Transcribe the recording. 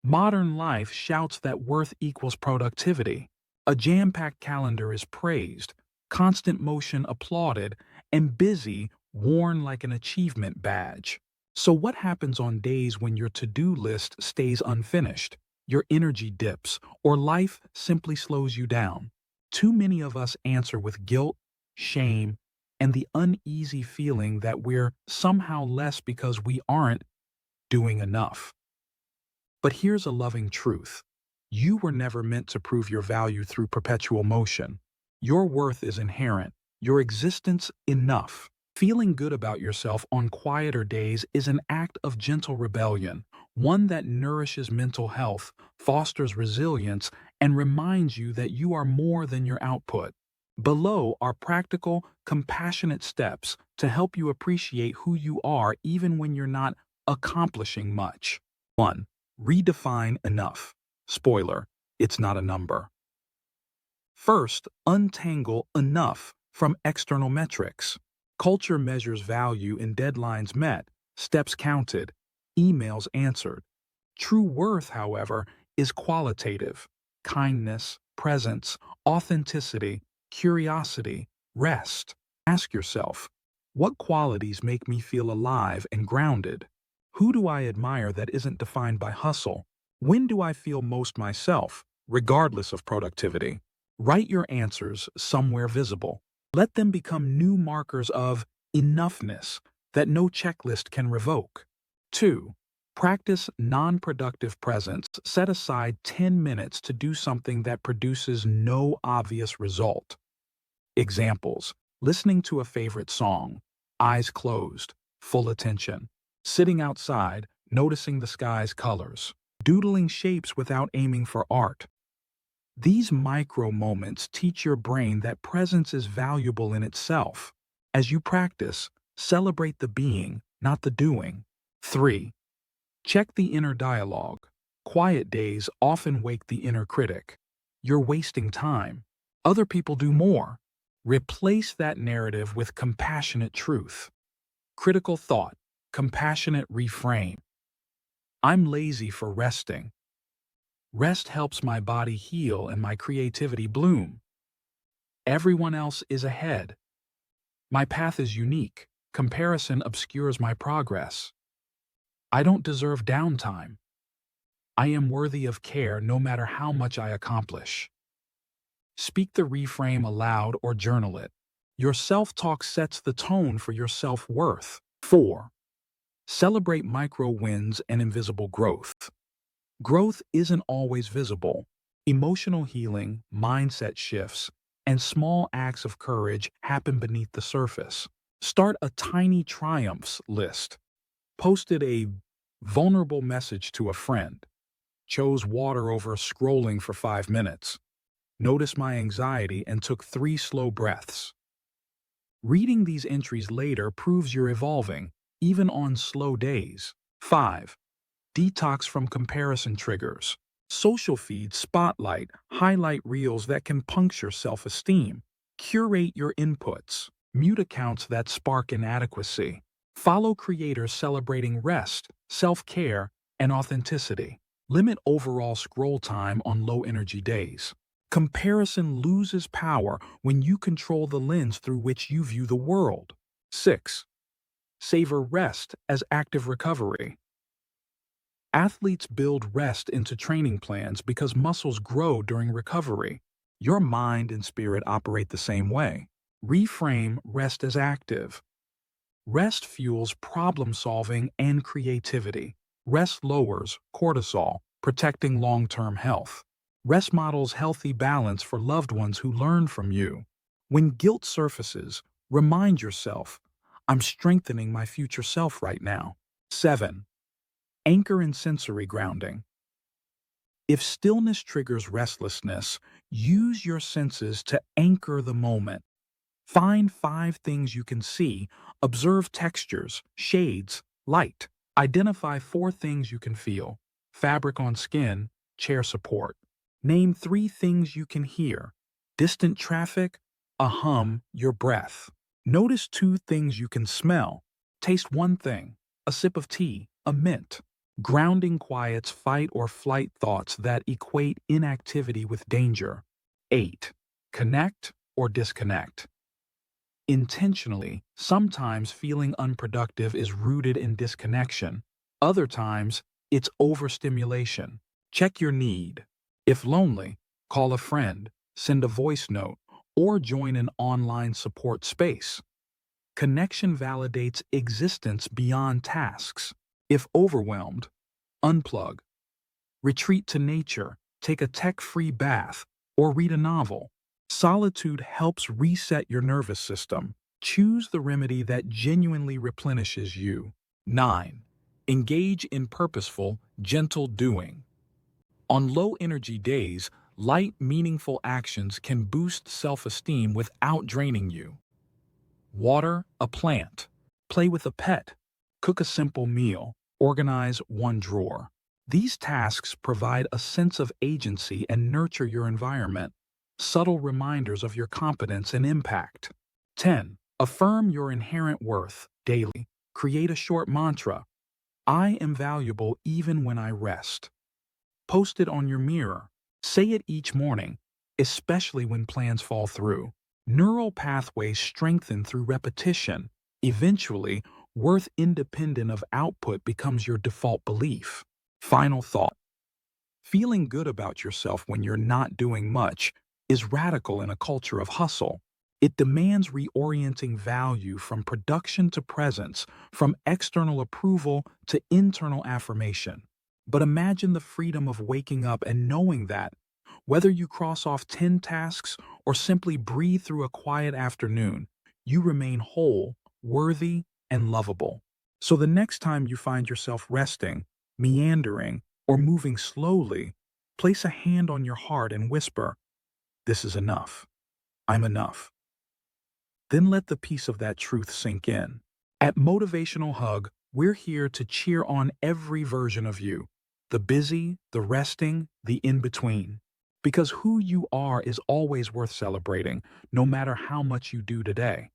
Modern life shouts that worth equals productivity. A jam-packed calendar is praised, constant motion applauded, and busy worn like an achievement badge. So what happens on days when your to-do list stays unfinished, your energy dips, or life simply slows you down? Too many of us answer with guilt, shame, and the uneasy feeling that we're somehow less because we aren't doing enough. But here's a loving truth. You were never meant to prove your value through perpetual motion. Your worth is inherent, your existence enough. Feeling good about yourself on quieter days is an act of gentle rebellion, one that nourishes mental health, fosters resilience, and reminds you that you are more than your output. Below are practical, compassionate steps to help you appreciate who you are even when you're not accomplishing much. 1. Redefine enough. Spoiler, it's not a number. First, untangle enough from external metrics. Culture measures value in deadlines met, steps counted, emails answered. True worth, however, is qualitative. Kindness, presence, authenticity, curiosity, rest. Ask yourself, what qualities make me feel alive and grounded? Who do I admire that isn't defined by hustle? When do I feel most myself, regardless of productivity? Write your answers somewhere visible. Let them become new markers of enoughness that no checklist can revoke. 2. Practice non-productive presence. Set aside 10 minutes to do something that produces no obvious result. Examples: listening to a favorite song, eyes closed, full attention. Sitting outside, noticing the sky's colors. Doodling shapes without aiming for art. These micro moments teach your brain that presence is valuable in itself. As you practice, celebrate the being, not the doing. 3. Check the inner dialogue. Quiet days often wake the inner critic. You're wasting time. Other people do more. Replace that narrative with compassionate truth. Critical thought. Compassionate reframe. I'm lazy for resting. Rest helps my body heal and my creativity bloom. Everyone else is ahead. My path is unique. Comparison obscures my progress. I don't deserve downtime. I am worthy of care no matter how much I accomplish. Speak the reframe aloud or journal it. Your self-talk sets the tone for your self-worth. 4. Celebrate micro wins and invisible growth. Growth isn't always visible. Emotional healing, mindset shifts, and small acts of courage happen beneath the surface. Start a tiny triumphs list. Posted a vulnerable message to a friend. Chose water over scrolling for 5 minutes. Noticed my anxiety and took 3 slow breaths. Reading these entries later proves you're evolving, even on slow days. 5. Detox from comparison triggers. Social feeds spotlight, highlight reels that can puncture self-esteem. Curate your inputs. Mute accounts that spark inadequacy. Follow creators celebrating rest, self-care, and authenticity. Limit overall scroll time on low-energy days. Comparison loses power when you control the lens through which you view the world. 6. Savor rest as active recovery. Athletes build rest into training plans because muscles grow during recovery. Your mind and spirit operate the same way. Reframe rest as active. Rest fuels problem-solving and creativity. Rest lowers cortisol, protecting long-term health. Rest models healthy balance for loved ones who learn from you. When guilt surfaces, remind yourself, I'm strengthening my future self right now. 7. Anchor in sensory grounding. If stillness triggers restlessness, use your senses to anchor the moment. Find 5 things you can see, observe textures, shades, light. Identify 4 things you can feel: fabric on skin, chair support. Name 3 things you can hear: distant traffic, a hum, your breath. Notice 2 things you can smell. Taste 1 thing: a sip of tea, a mint. Grounding quiets fight or flight thoughts that equate inactivity with danger. 8. Connect or disconnect. Intentionally, sometimes feeling unproductive is rooted in disconnection. Other times, it's overstimulation. Check your need. If lonely, call a friend, send a voice note, or join an online support space. Connection validates existence beyond tasks. If overwhelmed, unplug. Retreat to nature, take a tech-free bath, or read a novel. Solitude helps reset your nervous system. Choose the remedy that genuinely replenishes you. 9. Engage in purposeful, gentle doing. On low-energy days, light, meaningful actions can boost self-esteem without draining you. Water a plant, play with a pet, cook a simple meal, organize one drawer. These tasks provide a sense of agency and nurture your environment, subtle reminders of your competence and impact. 10. Affirm your inherent worth daily. Create a short mantra. I am valuable even when I rest. Post it on your mirror. Say it each morning, especially when plans fall through. Neural pathways strengthen through repetition. Eventually, worth independent of output becomes your default belief. Final thought. Feeling good about yourself when you're not doing much is radical in a culture of hustle. It demands reorienting value from production to presence, from external approval to internal affirmation. But imagine the freedom of waking up and knowing that, whether you cross off 10 tasks or simply breathe through a quiet afternoon, you remain whole, worthy, and lovable. So the next time you find yourself resting, meandering, or moving slowly, place a hand on your heart and whisper, "This is enough. I'm enough." Then let the peace of that truth sink in. At Motivational Hug, we're here to cheer on every version of you, the busy, the resting, the in-between. Because who you are is always worth celebrating, no matter how much you do today.